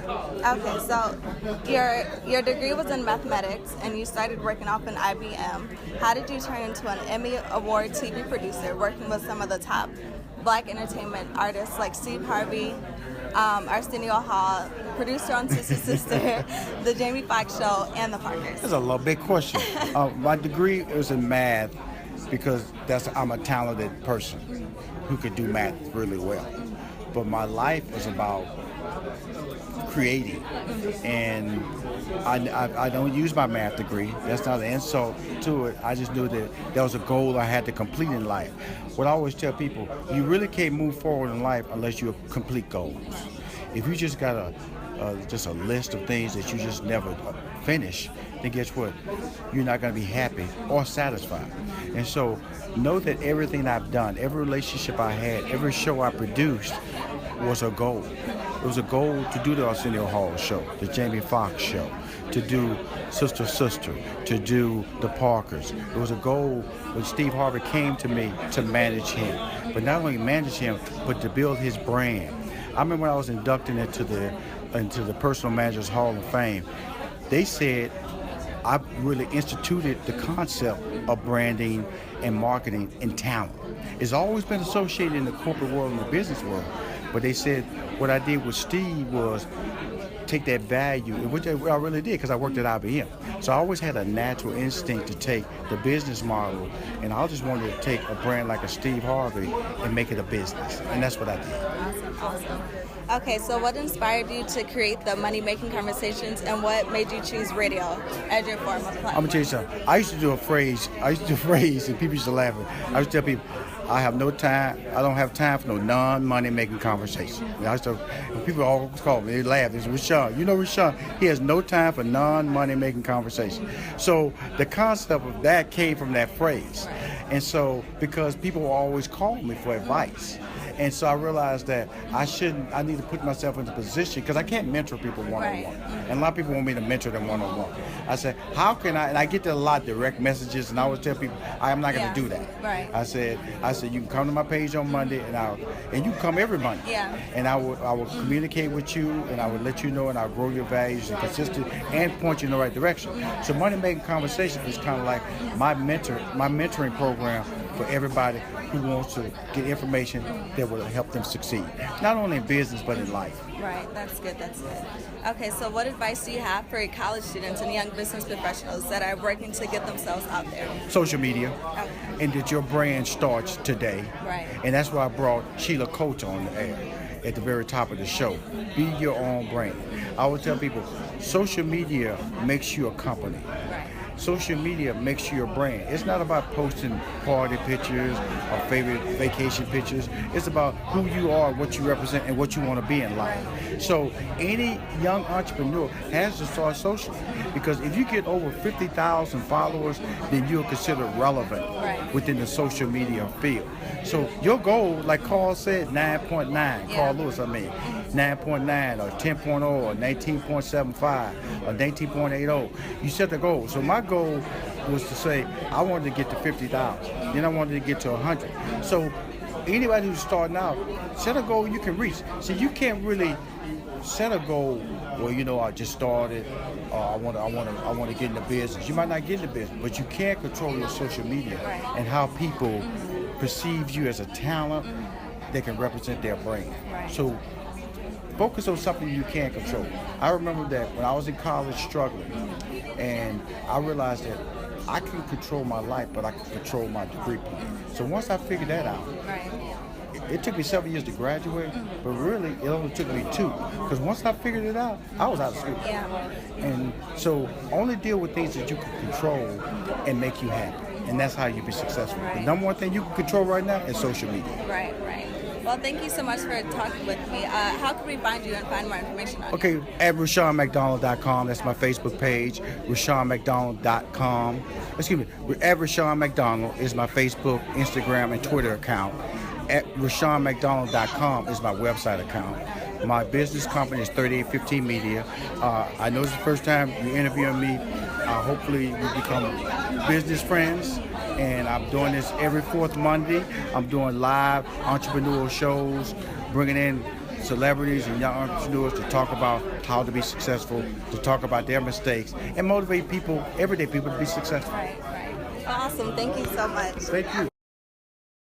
Okay, so your degree was in mathematics, and you started working off in IBM. How did you turn into an Emmy Award TV producer, working with some of the top Black entertainment artists like Steve Harvey, Arsenio Hall, producer on Sister Sister, The Jamie Foxx Show, and The Parkers? That's a big question. My degree was in math because I'm a talented person who could do math really well. But my life is about creating, and I don't use my math degree. That's not an insult to it. I just knew that was a goal I had to complete in life. What I always tell people, you really can't move forward in life unless you complete goals. If you just got just a list of things that you just never finish, then guess what? You're not going to be happy or satisfied. And so know that everything I've done, every relationship I had, every show I produced was a goal. It was a goal to do the Arsenio Hall show, the Jamie Foxx show, to do Sister Sister, to do the Parkers. It was a goal when Steve Harvey came to me to manage him. But not only manage him, but to build his brand. I remember when I was inducted into the Personal Managers Hall of Fame, they said I really instituted the concept of branding and marketing and talent. It's always been associated in the corporate world and the business world, but they said what I did with Steve was take that value, which I really did because I worked at IBM. So I always had a natural instinct to take the business model, and I just wanted to take a brand like a Steve Harvey and make it a business, and that's what I did. Awesome. Okay, so what inspired you to create the money-making conversations, and what made you choose radio as your form of platform? I'm gonna tell you something. I used to do a phrase, and people used to laugh. I used to tell people, I don't have time for no non-money making conversation. People always call me, they laugh. They say, Rushion, Rushion, he has no time for non-money making conversation. So the concept of that came from that phrase. And so, because people will always call me for advice. And so I realized that I need to put myself into position because I can't mentor people one-on-one. And a lot of people want me to mentor them one-on-one. I said, how can I, and I get a lot of direct messages, and I always tell people, I'm not going to do that. Right. I said, you can come to my page on Monday, and you can come every Monday. Yeah. And I will communicate with you, and I will let you know, and I'll grow your values and consistent, and point you in the right direction. So Money Making Conversation is kind of like my mentoring program for everybody who wants to get information that will help them succeed, not only in business but in life. Right, that's good. Okay, so what advice do you have for college students and young business professionals that are working to get themselves out there? Social media, and that your brand starts today. Right. And that's why I brought Sheila Coach on the air at the very top of the show. Be your own brand. I always tell people, social media makes you a company. Right. Social media makes you your brand. It's not about posting party pictures or favorite vacation pictures. It's about who you are, what you represent, and what you want to be in life. So any young entrepreneur has to start social, because if you get over 50,000 followers, then you're considered relevant within the social media field. So your goal, like Carl said, 9.9, Carl Lewis, 9.9 or 10.0 or 19.75 or 19.80. You set the goal. So my goal was to say I wanted to get to 50,000. Then I wanted to get to 100. So anybody who's starting out, set a goal you can reach. So you can't really set a goal. Well, I just started. I want to get into business. You might not get into business, but you can control your social media and how people perceive you as a talent. They can represent their brand. So focus on something you can't control. I remember that when I was in college struggling, and I realized that I can control my life, but I can control my degree plan. So once I figured that out, it took me 7 years to graduate, but really it only took me 2. Because once I figured it out, I was out of school. And so only deal with things that you can control and make you happy. And that's how you be successful. The number one thing you can control right now is social media. Right. Well, thank you so much for talking with me. How can we find you and find more information on you? Okay, at RushionMcDonald.com. That's my Facebook page. RushionMcDonald.com. Excuse me. At Rushion McDonald is my Facebook, Instagram, and Twitter account. At RushionMcDonald.com is my website account. My business company is 3815 Media. I know it's the first time you're interviewing me. Hopefully we become business friends. And I'm doing this every fourth Monday. I'm doing live entrepreneurial shows, bringing in celebrities and young entrepreneurs to talk about how to be successful, to talk about their mistakes, and motivate people, everyday people, to be successful. Right. Awesome. Thank you so much. Thank you.